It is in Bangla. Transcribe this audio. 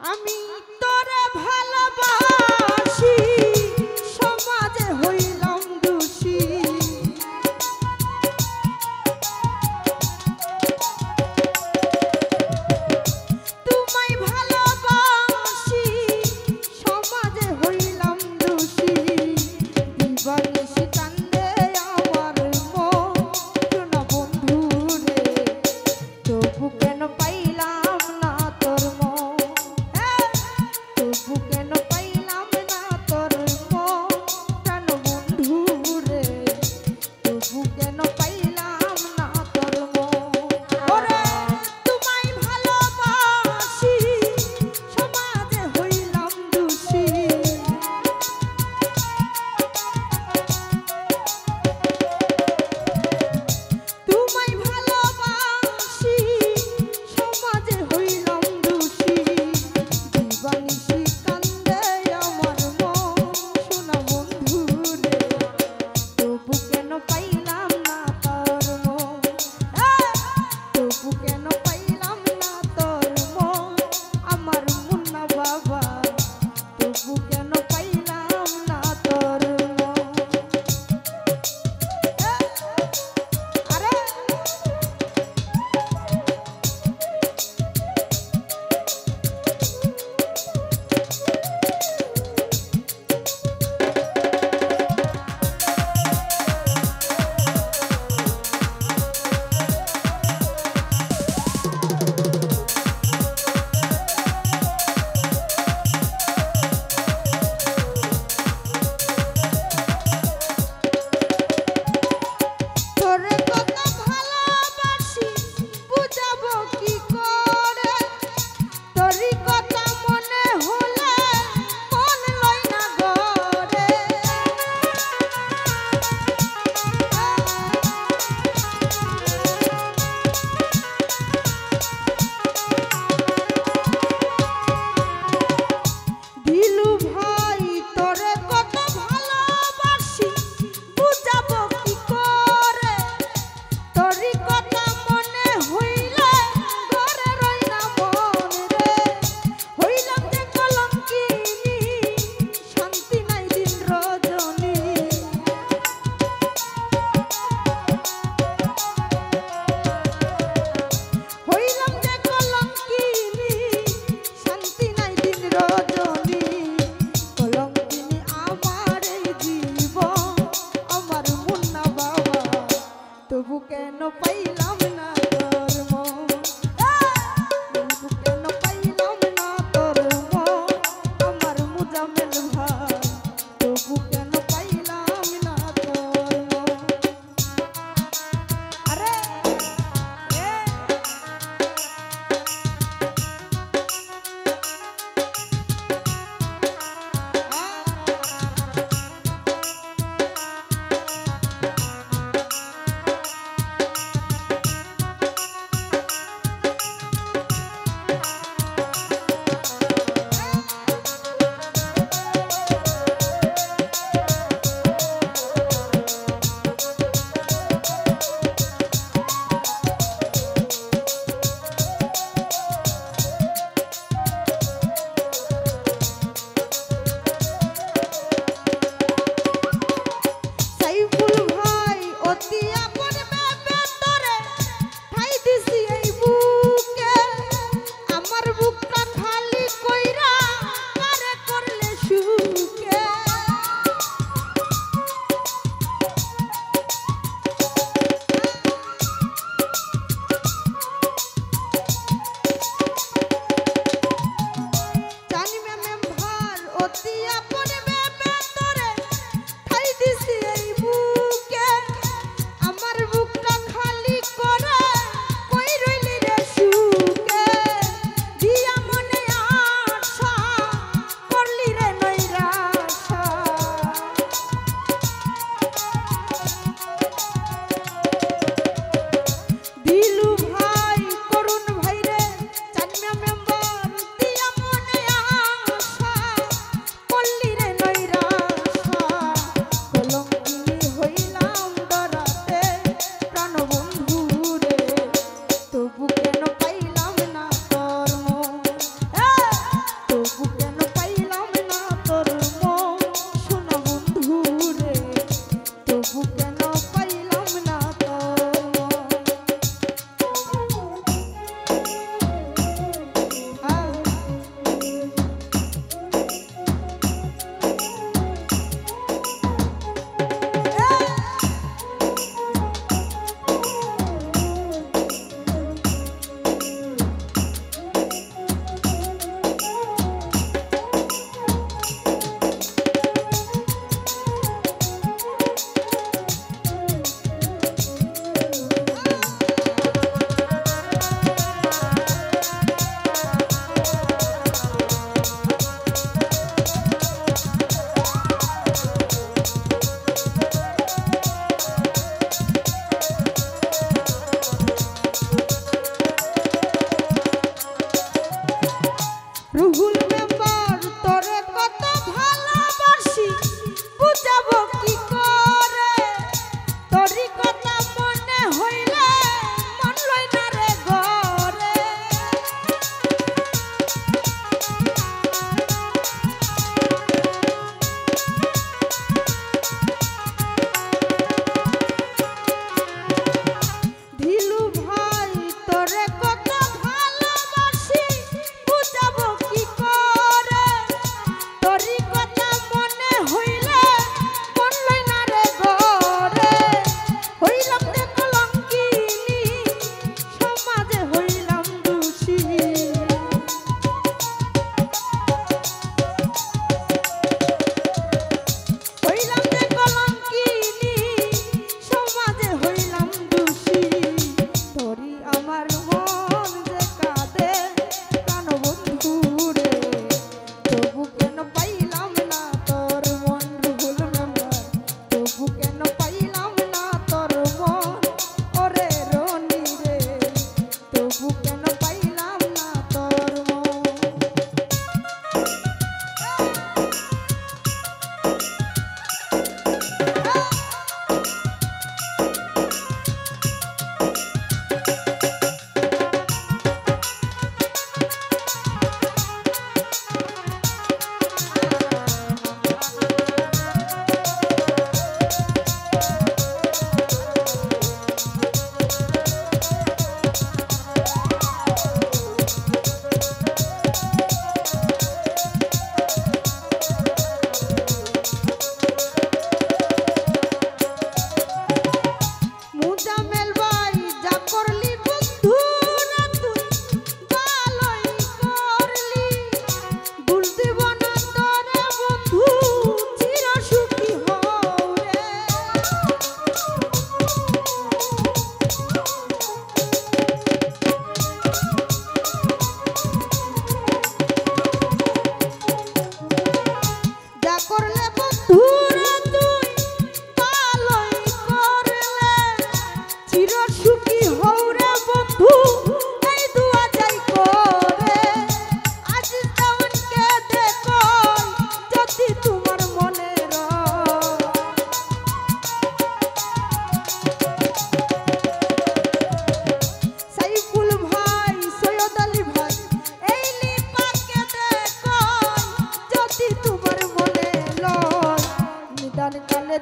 আমি তোরে ভালোবাসি সমাজে হইলাম দোষী তোমায় ভালোবাসি সমাজে হইলাম দোষী দিবানিশি কান্দে আমার মন শোনা বন্ধু রে তবু কেন পাইলাম না তোর মন তবু কেন পাইলাম না তোর মন কেন বন্ধু রে তবু কেন পাইলাম না তোর মন ওরে তোমায় ভালোবাসি সমাজে হইলাম দোষী তোমায় ভালোবাসি সমাজে হইলাম দোষী দিবানিশি কান্দে আমার মন শোনা বন্ধু রে তবু কেন পাইলাম না তোর মন তবু কেন পাইলাম না তোর মন আমার মুন্না বাবা তবু কেন পাইলাম না তোর মন আরে তোরে কত ভালোবাসি বুঝাবো কি করে তোরই কথা মনে হলে মন লয় না গরে দিলু ভাই তোরে কত ভালোবাসি বুঝাবো কি করে তোরই কথা মনে হইলে ঘরে রই না মন রে রুহুল মেম্বার তোরে কত ভালোবাসি বুঝাবো কি করে তোরই কথা মনে হইলে মন লই না রে ঘরে ধিলু ভাই তোরে কত ভালোবাসি বুঝাবো কি করে তোরই কথা মনে হইলে মন লই না রে ঘরে হইলাম যে কলঙ্কিনী সমাজে হইলাম দোষী হইলাম যে কলঙ্কিনী সমাজে হইলাম দোষী তোরই আমার মন যে কাঁদে প্রাণ বন্ধু রে তবু কেন পাইলাম না তোর মন রুহুল মেম্বার তবু কেন পাইলাম না তোর মন ওরে রনি রে তবু কেন পাইলাম না তোর মন মুজামেল ভাই যা করলি বন্ধু না তুই ভালোই করলি ভুল দিব না তোরে বন্ধু চির সুখী হও রে যা করলে বন্ধু রে তুই ভালোই করলে চির সুখী হও রে বন্ধু এই দুয়া যাই করে আজ দেওয়ানকে দেখো যদি তোমার মনে সাইফুল ভাই সৈয়দ আলী ভাই এই লিপাকে দেখো যদি তোমার মনে লয় নিদান কালে